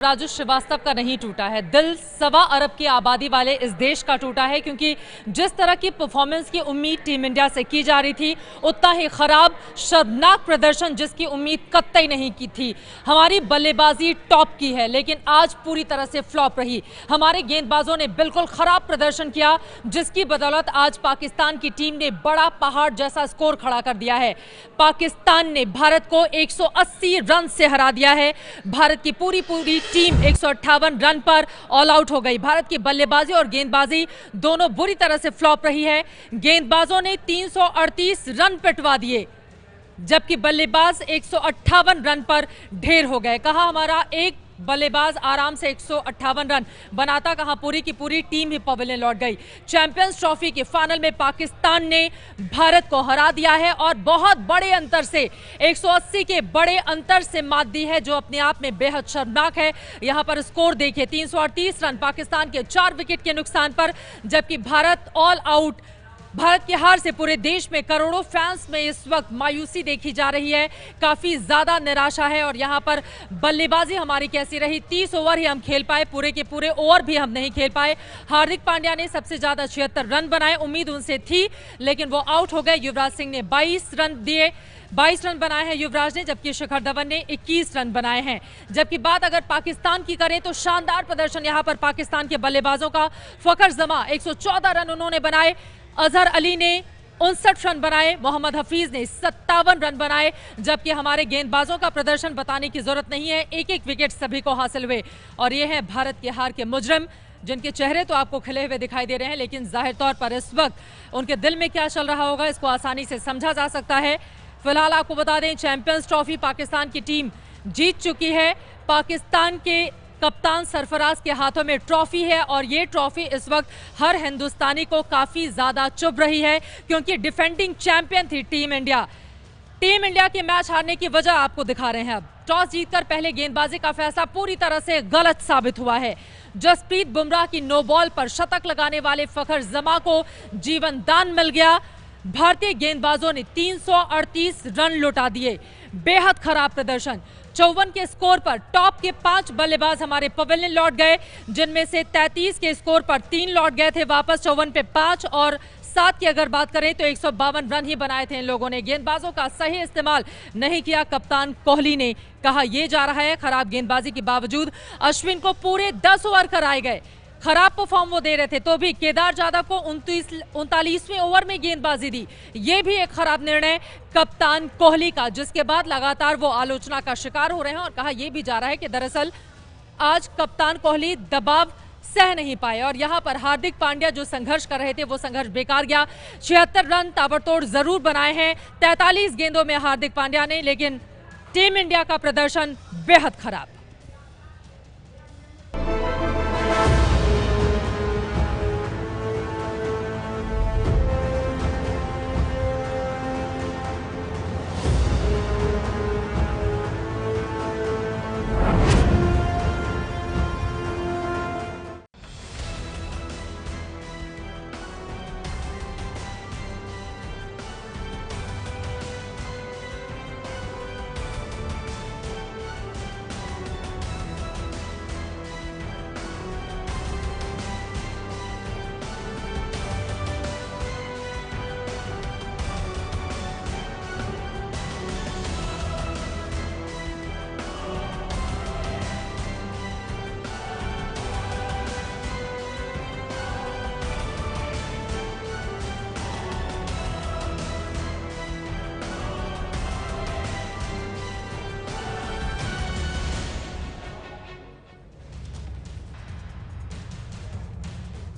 राजू श्रीवास्तव का नहीं टूटा है, दिल 1.25 अरब की आबादी वाले इस देश का टूटा है, क्योंकि जिस तरह की परफॉर्मेंस की उम्मीद टीम इंडिया से की जा रही थी, उतना ही खराब शर्मनाक प्रदर्शन जिसकी उम्मीद कतई नहीं की थी। हमारी बल्लेबाजी टॉप की है, लेकिन आज पूरी तरह से फ्लॉप रही। हमारे गेंदबाजों ने बिल्कुल खराब प्रदर्शन किया, जिसकी बदौलत आज पाकिस्तान की टीम ने बड़ा पहाड़ जैसा स्कोर खड़ा कर दिया है। पाकिस्तान ने भारत को 180 रन से हरा दिया है। भारत की पूरी टीम 158 रन पर ऑल आउट हो गई। भारत की बल्लेबाजी और गेंदबाजी दोनों बुरी तरह से फ्लॉप रही है। गेंदबाजों ने 338 रन पिटवा दिए, जबकि बल्लेबाज 158 रन पर ढेर हो गए। कहा हमारा एक बल्लेबाज आराम से 158 रन बनाता, कहां पूरी की पूरी टीम ही पवेलियन लौट गई। चैंपियंस ट्रॉफी के फाइनल में पाकिस्तान ने भारत को हरा दिया है और बहुत बड़े अंतर से, 180 के बड़े अंतर से मात दी है, जो अपने आप में बेहद शर्मनाक है। यहां पर स्कोर देखिए, 338 रन पाकिस्तान के 4 विकेट के नुकसान पर, जबकि भारत ऑल आउट। भारत की हार से पूरे देश में करोड़ों फैंस में इस वक्त मायूसी देखी जा रही है, काफी ज्यादा निराशा है। और यहां पर बल्लेबाजी हमारी कैसी रही, 30 ओवर ही हम खेल पाए, पूरे के पूरे ओवर भी हम नहीं खेल पाए। हार्दिक पांड्या ने सबसे ज्यादा 76 रन बनाए, उम्मीद उनसे थी, लेकिन वो आउट हो गए। युवराज सिंह ने 22 रन दिए, 22 रन बनाए हैं युवराज ने, जबकि शिखर धवन ने 21 रन बनाए हैं। जबकि बात अगर पाकिस्तान की करें तो शानदार प्रदर्शन यहां पर पाकिस्तान के बल्लेबाजों का। फखर जमा 114 रन उन्होंने बनाए, अजहर अली ने 59 रन बनाए, मोहम्मद हफीज ने 57 रन बनाए। जबकि हमारे गेंदबाजों का प्रदर्शन बताने की जरूरत नहीं है, एक एक विकेट सभी को हासिल हुए। और ये है भारत की हार के मुजरिम, जिनके चेहरे तो आपको खिले हुए दिखाई दे रहे हैं, लेकिन जाहिर तौर पर इस वक्त उनके दिल में क्या चल रहा होगा, इसको आसानी से समझा जा सकता है। फिलहाल आपको बता दें, चैंपियंस ट्रॉफी पाकिस्तान की टीम जीत चुकी है। पाकिस्तान के कप्तान सरफराज के हाथों में ट्रॉफी है, और ये ट्रॉफी इस वक्त हर हिंदुस्तानी को काफी ज्यादा चुभ रही है, क्योंकि डिफेंडिंग चैंपियन थी टीम इंडिया। टीम इंडिया के मैच हारने की वजह आपको दिखा रहे हैं। अब टॉस जीतकर पहले गेंदबाजी का फैसला पूरी तरह से गलत साबित हुआ है। जसप्रीत बुमराह की नो बॉल पर शतक लगाने वाले फखर जमा को जीवन दान मिल गया। भारतीय गेंदबाजों ने 338 रन लुटा दिए, बेहद खराब प्रदर्शन। 54 के स्कोर पर टॉप के 5 बल्लेबाज हमारे पवेलियन लौट गए, जिनमें से 33 के स्कोर पर 3 लौट गए थे वापस, 54 पे 5 और 7 की अगर बात करें तो 152 रन ही बनाए थे इन लोगों ने। गेंदबाजों का सही इस्तेमाल नहीं किया कप्तान कोहली ने, कहा यह जा रहा है खराब गेंदबाजी के बावजूद। अश्विन को पूरे 10 ओवर कराए गए, खराब परफॉर्म वो दे रहे थे, तो भी केदार जाधव को 39वें ओवर में गेंदबाजी दी। ये भी एक खराब निर्णय कप्तान कोहली का, जिसके बाद लगातार वो आलोचना का शिकार हो रहे हैं। और कहा यह भी जा रहा है कि दरअसल आज कप्तान कोहली दबाव सह नहीं पाए, और यहां पर हार्दिक पांड्या जो संघर्ष कर रहे थे वो संघर्ष बेकार गया। 76 रन ताबड़तोड़ जरूर बनाए हैं 43 गेंदों में हार्दिक पांड्या ने, लेकिन टीम इंडिया का प्रदर्शन बेहद खराब।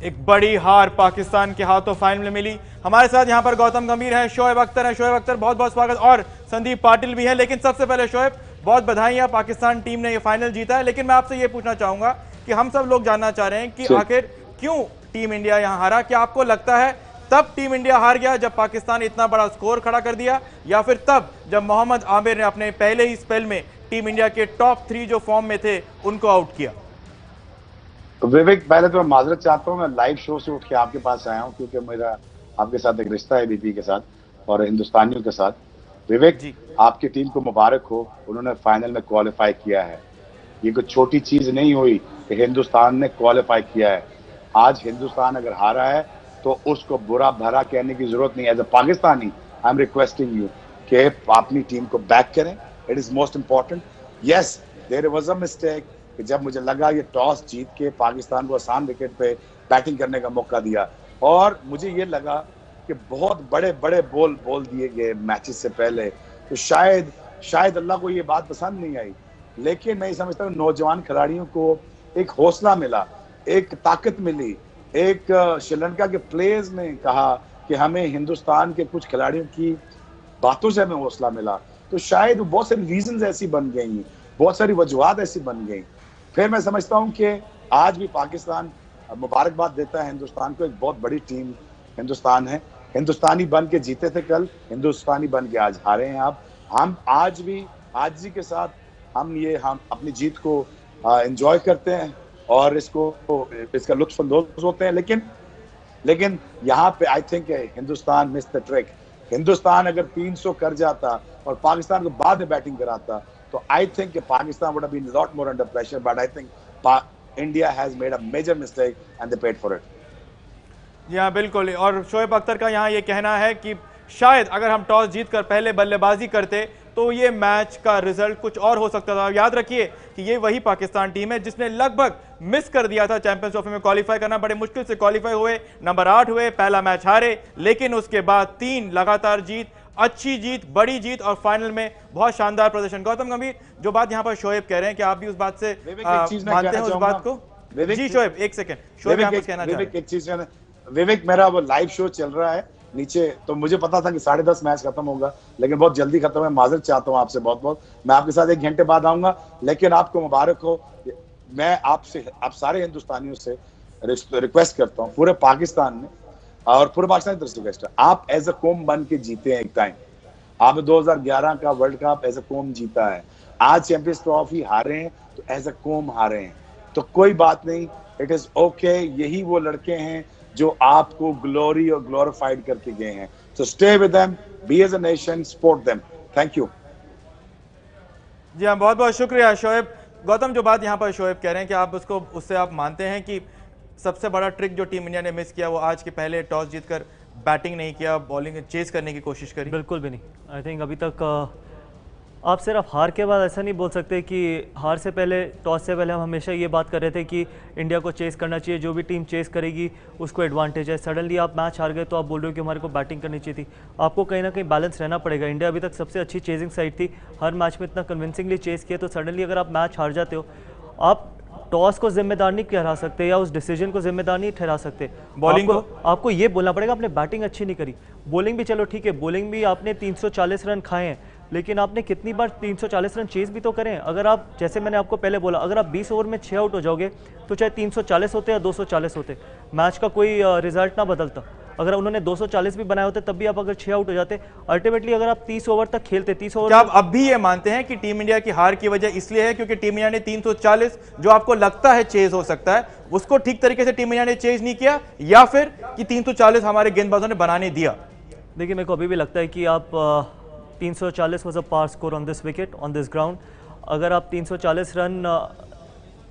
एक बड़ी हार पाकिस्तान के हाथों फाइनल में मिली। हमारे साथ यहां पर गौतम गंभीर हैं, शोएब अख्तर हैं। शोएब अख्तर, बहुत बहुत स्वागत, और संदीप पाटिल भी हैं। लेकिन सबसे पहले शोएब, बहुत बधाइयां, पाकिस्तान टीम ने ये फाइनल जीता है। लेकिन मैं आपसे ये पूछना चाहूंगा कि हम सब लोग जानना चाह रहे हैं कि आखिर क्यों टीम इंडिया यहां हारा। क्या आपको लगता है तब टीम इंडिया हार गया जब पाकिस्तान ने इतना बड़ा स्कोर खड़ा कर दिया, या फिर तब जब मोहम्मद आमिर ने अपने पहले ही स्पेल में टीम इंडिया के टॉप 3 जो फॉर्म में थे उनको आउट किया? विवेक, पहले तो मैं माजरत चाहता हूँ, मैं लाइव शो से उठ के आपके पास आया हूँ, क्योंकि मेरा आपके साथ एक रिश्ता है बीपी के साथ और हिंदुस्तानियों के साथ। विवेक जी, आपकी टीम को मुबारक हो, उन्होंने फाइनल में क्वालिफाई किया है। ये कोई छोटी चीज नहीं हुई कि हिंदुस्तान ने क्वालिफाई किया है। आज हिंदुस्तान अगर हारा है तो उसको बुरा भला कहने की जरूरत नहीं। As a Pakistani I am requesting you कि अपनी टीम को बैक करें। It is most important. Yes, there was a mistake कि जब मुझे लगा ये टॉस जीत के पाकिस्तान को आसान विकेट पे बैटिंग करने का मौका दिया, और मुझे ये लगा कि बहुत बड़े बड़े बोल दिए गए मैचेस से पहले, तो शायद अल्लाह को ये बात पसंद नहीं आई। लेकिन मैं ये समझता हूँ नौजवान खिलाड़ियों को एक हौसला मिला, एक ताकत मिली, एक श्रीलंका के प्लेयर्स ने कहा कि हमें हिंदुस्तान के कुछ खिलाड़ियों की बातों से हमें हौसला मिला। तो शायद बहुत सारी रीजंस ऐसी बन गई, बहुत सारी वजूहात ऐसी बन गई। फिर मैं समझता हूँ कि आज भी पाकिस्तान मुबारकबाद देता है हिंदुस्तान को। एक बहुत बड़ी टीम हिंदुस्तान है। हिंदुस्तानी बन के जीते थे कल, हिंदुस्तानी बन के आज हारे हैं आप। हम आज भी आजिज़ी के साथ हम अपनी जीत को एंजॉय करते हैं और इसका लुत्फ अंदोज होते हैं। लेकिन यहाँ पे I think Hindustan miss the trick. Hindustan अगर 300 कर जाता और पाकिस्तान को बाद में बैटिंग कराता तो I think Pakistan would have been lot more under pressure, but I think India has made a major mistake and they paid for it. जी हाँ, बिल्कुल। और शोएब अख्तर का यहाँ ये कहना है कि शायद अगर हम टॉस जीतकर पहले बल्लेबाजी करते तो ये मैच का रिजल्ट कुछ और हो सकता था। याद रखिए कि ये वही पाकिस्तान टीम है जिसने लगभग मिस कर दिया था चैंपियंस ट्रॉफी में क्वालिफाई करना। बड़े मुश्किल से क्वालिफाई हुए, नंबर 8 हुए, पहला मैच हारे, लेकिन उसके बाद 3 लगातार जीत, अच्छी जीत, बड़ी जीत और फाइनल में बहुत शानदार प्रदर्शन। गौतम गंभीर, जो बात यहाँ पर शोएब कह रहे हैं कि आप भी उस बात से मानते हैं उस बात को? जी शोएब, एक सेकेंड, शोएब यहाँ कुछ कहना चाह रहे हैं। विवेक, मेरा वो लाइव शो चल रहा है नीचे, तो मुझे पता था कि 10:30 मैच खत्म होगा, लेकिन बहुत जल्दी खत्म है। माजरत चाहता हूँ आपसे बहुत। मैं आपके साथ 1 घंटे बाद आऊंगा, लेकिन आपको मुबारक हो। मैं आपसे, आप सारे हिंदुस्तानियों से रिक्वेस्ट करता हूँ, पूरे पाकिस्तान में और पूरे पाकिस्तान की तरफ से रिक्वेस्ट है, आप एज अ कौम बन के जीते हैं एक टाइम। आपने 2011 का वर्ल्ड कप एज अ कौम जीता है। आज चैंपियंस ट्रॉफी हारे हैं तो एज अ कौम हारे हैं, तो कोई बात नहीं, इट इज ओके। यही वो लड़के हैं जो आपको ग्लोरी और ग्लोरीफाइड करके गए हैं। So stay with them, be as a nation, support them. Thank you. जी हाँ, बहुत बहुत शुक्रिया शोएब। गौतम, जो बात यहाँ पर शोएब कह रहे हैं कि आप उससे आप मानते हैं कि सबसे बड़ा ट्रिक जो टीम इंडिया ने मिस किया वो आज के पहले टॉस जीतकर बैटिंग नहीं किया, बॉलिंग चेस करने की कोशिश करी? बिल्कुल भी नहीं। आई थिंक अभी तक आप सिर्फ हार के बाद ऐसा नहीं बोल सकते कि हार से पहले, टॉस से पहले हम हमेशा ये बात कर रहे थे कि इंडिया को चेस करना चाहिए, जो भी टीम चेस करेगी उसको एडवांटेज है। सडनली आप मैच हार गए तो आप बोल रहे हो कि हमारे को बैटिंग करनी चाहिए थी। आपको कहीं ना कहीं बैलेंस रहना पड़ेगा। इंडिया अभी तक सबसे अच्छी चेजिंग साइड थी, हर मैच में इतना कन्विंसिंगली चेस किया, तो सडनली अगर आप मैच हार जाते हो, आप टॉस को जिम्मेदार नहीं ठहरा सकते या उस डिसीजन को जिम्मेदार नहीं ठहरा सकते। बॉलिंग को आपको ये बोलना पड़ेगा आपने बैटिंग अच्छी नहीं करी। बॉलिंग भी चलो ठीक है, बॉलिंग भी आपने 340 रन खाए हैं, लेकिन आपने कितनी बार 340 रन चेज भी तो करें। अगर आप, जैसे मैंने आपको पहले बोला, अगर आप 20 ओवर में 6 आउट हो जाओगे तो चाहे 340 होते या 240 होते, मैच का कोई रिजल्ट ना बदलता। अगर उन्होंने 240 भी बनाए होते तब भी आप अगर 6 आउट हो जाते। अल्टीमेटली अगर आप 30 ओवर तक खेलते, 30 ओवर, क्या आप अब भी ये मानते हैं कि टीम इंडिया की हार की वजह इसलिए है क्योंकि टीम इंडिया ने 340 जो आपको लगता है चेज हो सकता है उसको ठीक तरीके से टीम इंडिया ने चेज नहीं किया, या फिर कि 340 हमारे गेंदबाजों ने बनाने दिया? देखिए, मेरे को अभी भी लगता है कि आप 340 was a par score on this wicket, on this ground. अगर आप 340 रन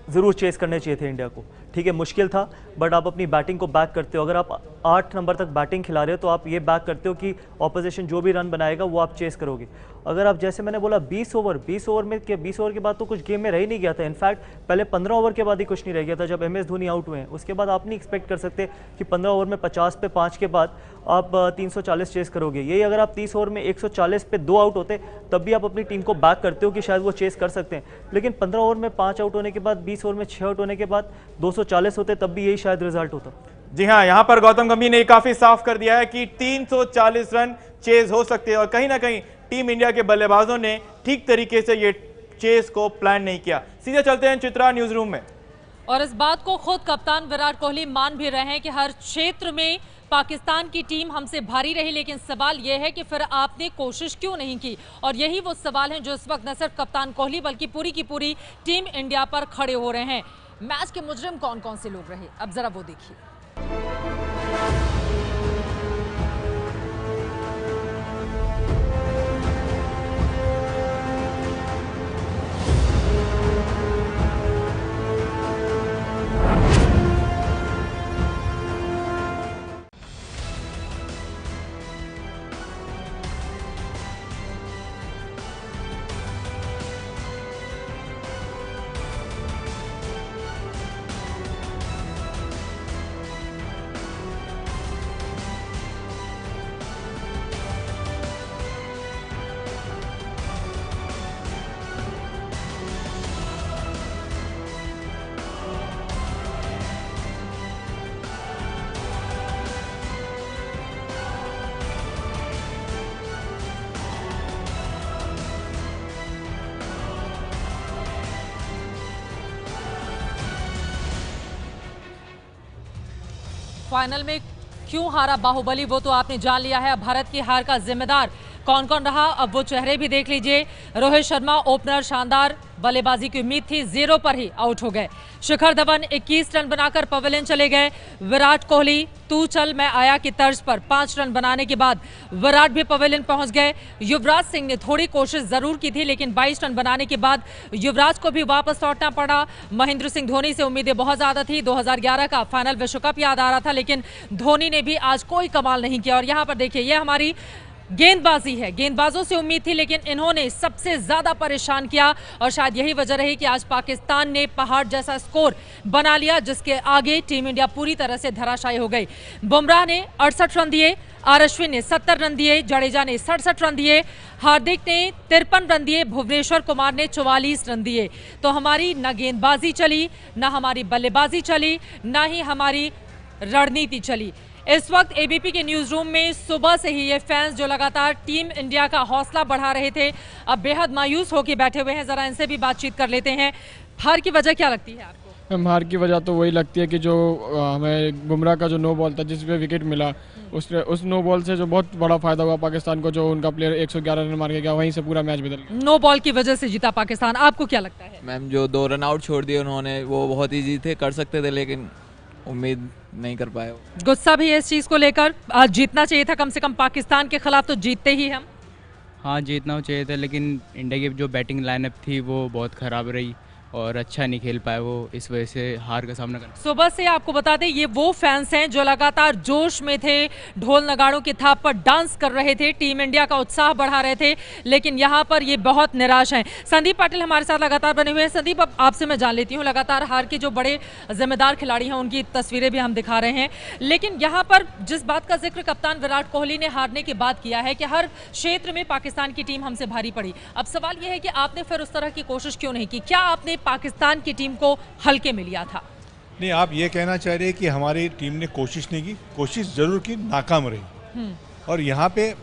ज़रूर चेस करने चाहिए थे इंडिया को। ठीक है, मुश्किल था, बट आप अपनी बैटिंग को बैक करते हो। अगर आप 8 नंबर तक बैटिंग खिला रहे हो तो आप ये बैक करते हो कि ऑपोजिशन जो भी रन बनाएगा वो आप चेस करोगे। अगर आप, जैसे मैंने बोला, 20 ओवर के बाद तो कुछ गेम में रह ही नहीं गया था। इनफैक्ट पहले 15 ओवर के बाद ही कुछ नहीं रह गया था जब MS धोनी आउट हुए हैं। उसके बाद आप नहीं एक्सपेक्ट कर सकते कि 15 ओवर में 50 पे 5 के बाद आप 340 चेस करोगे। यही अगर आप 30 ओवर में 140 पे 2 आउट होते तब भी आप अपनी टीम को बैक करते हो कि शायद वो चेस कर सकते हैं। लेकिन 15 ओवर में 5 आउट होने के बाद, 20 ओवर में 6 आउट होने के बाद 240 होते तब भी यही शायद रिजल्ट होता। जी हाँ, यहां पर गौतम गंभीर ने काफी साफ कर दिया है कि 340 रन चेज हो सकते हैं और कहीं ना कहीं टीम इंडिया के बल्लेबाजों ने ठीक तरीके से ये चेस को प्लान नहीं किया। सीधे चलते हैं चित्रा न्यूज रूम में। और इस बात को खुद कप्तान विराट कोहली मान भी रहे हैं कि हर क्षेत्र में पाकिस्तान की टीम हमसे भारी रही, लेकिन सवाल यह है कि फिर आपने कोशिश क्यों नहीं की। और यही वो सवाल हैं जो इस वक्त न सिर्फ कप्तान कोहली बल्कि पूरी की पूरी टीम इंडिया पर खड़े हो रहे हैं। मैच के मुजरिम कौन कौन से लोग रहे, अब जरा वो देखिए। फाइनल में क्यों हारा बाहुबली वो तो आपने जान लिया है। अब भारत की हार का जिम्मेदार कौन कौन रहा, अब वो चेहरे भी देख लीजिए। रोहित शर्मा ओपनर, शानदार बल्लेबाजी की उम्मीद थी, 0 पर ही आउट हो गए। शिखर धवन 21 रन बनाकर पवेलियन चले गए। विराट कोहली तू चल मैं आया की तर्ज पर 5 रन बनाने के बाद विराट भी पवेलियन पहुंच गए। युवराज सिंह ने थोड़ी कोशिश जरूर की थी, लेकिन 22 रन बनाने के बाद युवराज को भी वापस लौटना पड़ा। महेंद्र सिंह धोनी से उम्मीदें बहुत ज्यादा थी। 2011 का फाइनल विश्व कप याद आ रहा था, लेकिन धोनी ने भी आज कोई कमाल नहीं किया। और यहाँ पर देखिए, ये हमारी गेंदबाजी है, गेंदबाजों से उम्मीद थी, लेकिन इन्होंने सबसे ज्यादा परेशान किया। और शायद यही वजह रही कि आज पाकिस्तान ने पहाड़ जैसा स्कोर बना लिया, जिसके आगे टीम इंडिया पूरी तरह से धराशायी हो गई। बुमराह ने 68 रन दिए, आर अश्विन ने 70 रन दिए, जडेजा ने 67 रन दिए, हार्दिक ने 53 रन दिए, भुवनेश्वर कुमार ने 44 रन दिए। तो हमारी न गेंदबाजी चली, न हमारी बल्लेबाजी चली, न ही हमारी रणनीति चली। इस वक्त एबीपी के न्यूज रूम में सुबह से ही ये फैंस जो लगातार टीम इंडिया का हौसला बढ़ा रहे थे, अब बेहद मायूस होकर बैठे हुए हैं। जरा इनसे भी बातचीत कर लेते हैं। हार की वजह क्या लगती है आपको? हार की वजह तो वही लगती है कि जो हमें बुमराह का जो नो बॉल था, जिस पे विकेट मिला, उस नो बॉल से जो बहुत बड़ा फायदा हुआ पाकिस्तान को, जो उनका प्लेयर 111 रन मार के गया, वहीं से पूरा मैच बदल गया। नो बॉल की वजह से जीता पाकिस्तान, आपको क्या लगता है? मैम, जो 2 रन आउट छोड़ दिए उन्होंने, वो बहुत ईजी थे, कर सकते थे, लेकिन उम्मीद नहीं कर पाए। गुस्सा भी है इस चीज को लेकर, आज जीतना चाहिए था, कम से कम पाकिस्तान के खिलाफ तो जीतते ही हम। हाँ, जीतना चाहिए था, लेकिन इंडिया की जो बैटिंग लाइनअप थी वो बहुत ख़राब रही और अच्छा नहीं खेल पाए वो, इस वजह से हार का सामना करना। सुबह से आपको बता दें, ये वो फैंस हैं जो लगातार जोश में थे, ढोल नगाड़ों की थाप पर डांस कर रहे थे, टीम इंडिया का उत्साह बढ़ा रहे थे, लेकिन यहाँ पर ये बहुत निराश हैं। संदीप पाटिल हमारे साथ लगातार बने हुए हैं। संदीप, अब आपसे मैं जान लेती हूँ, लगातार हार के जो बड़े जिम्मेदार खिलाड़ी हैं उनकी तस्वीरें भी हम दिखा रहे हैं, लेकिन यहाँ पर जिस बात का जिक्र कप्तान विराट कोहली ने हारने के बाद किया है कि हर क्षेत्र में पाकिस्तान की टीम हमसे भारी पड़ी, अब सवाल यह है कि आपने फिर उस तरह की कोशिश क्यों नहीं की? क्या आपने पाकिस्तान की टीम को हल्के में लिया था? नहीं, आप ये कहना चाह रहे हैं कि हमारी टीम ने कोशिश नहीं की? कोशिश जरूर की, नाकाम रही। और यहाँ पे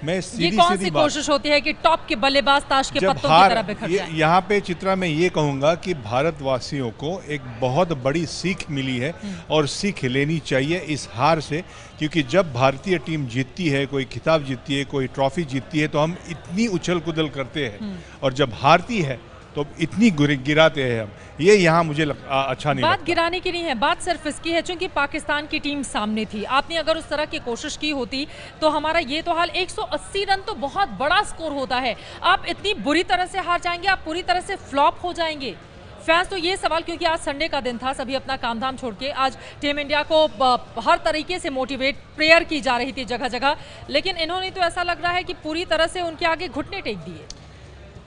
मैं ये कौन सी कोशिश होती है कि टॉप के बल्लेबाज ताश के पत्तों की तरह बिखर जाएं? यहाँ पे चित्रा मैं ये कहूँगा कि भारतवासियों को एक बहुत बड़ी सीख मिली है और सीख लेनी चाहिए इस हार से, क्योंकि जब भारतीय टीम जीतती है, कोई खिताब जीतती है, कोई ट्रॉफी जीतती है, तो हम इतनी उछल कुदल करते हैं, और जब हारती है तो इतनी गिराते हैं हम। ये यहाँ मुझे अच्छा नहीं बात लगता। गिराने की नहीं है, बात सिर्फ इसकी है चूंकि पाकिस्तान की टीम सामने थी। आपने अगर उस तरह की कोशिश की होती तो हमारा ये तो हाल, 180 रन तो बहुत बड़ा स्कोर होता है। आप इतनी बुरी तरह से हार जाएंगे, आप पूरी तरह से फ्लॉप हो जाएंगे। फैंस तो ये सवाल, क्योंकि आज संडे का दिन था, सभी अपना काम धाम छोड़ के आज टीम इंडिया को हर तरीके से मोटिवेट, प्रेयर की जा रही थी जगह जगह, लेकिन इन्होंने तो ऐसा लग रहा है कि पूरी तरह से उनके आगे घुटने टेक दिए।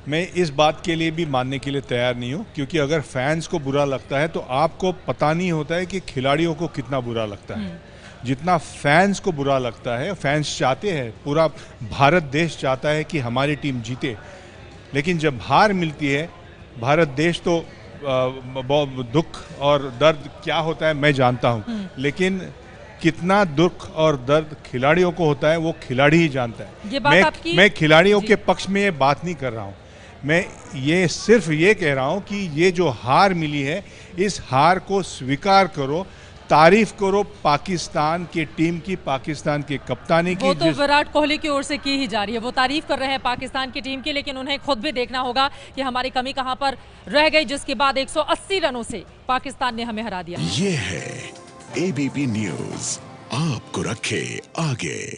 मैं इस बात के लिए भी मानने के लिए तैयार नहीं हूँ, क्योंकि अगर फैंस को बुरा लगता है तो आपको पता नहीं होता है कि खिलाड़ियों को कितना बुरा लगता है। जितना फैंस को बुरा लगता है, फैंस चाहते हैं, पूरा भारत देश चाहता है कि हमारी टीम जीते, लेकिन जब हार मिलती है, भारत देश तो दुख और दर्द क्या होता है मैं जानता हूँ, लेकिन कितना दुख और दर्द खिलाड़ियों को होता है वो खिलाड़ी ही जानता है। मैं खिलाड़ियों के पक्ष में ये बात नहीं कर रहा हूँ, मैं ये सिर्फ ये कह रहा हूँ कि ये जो हार मिली है, इस हार को स्वीकार करो, तारीफ करो पाकिस्तान की टीम की, पाकिस्तान के कप्तानी की। वो तो विराट कोहली की ओर से की ही जा रही है, वो तारीफ कर रहे हैं पाकिस्तान की टीम की, लेकिन उन्हें खुद भी देखना होगा कि हमारी कमी कहां पर रह गई, जिसके बाद 180 रनों से पाकिस्तान ने हमें हरा दिया। ये है एबीपी न्यूज, आपको रखे आगे।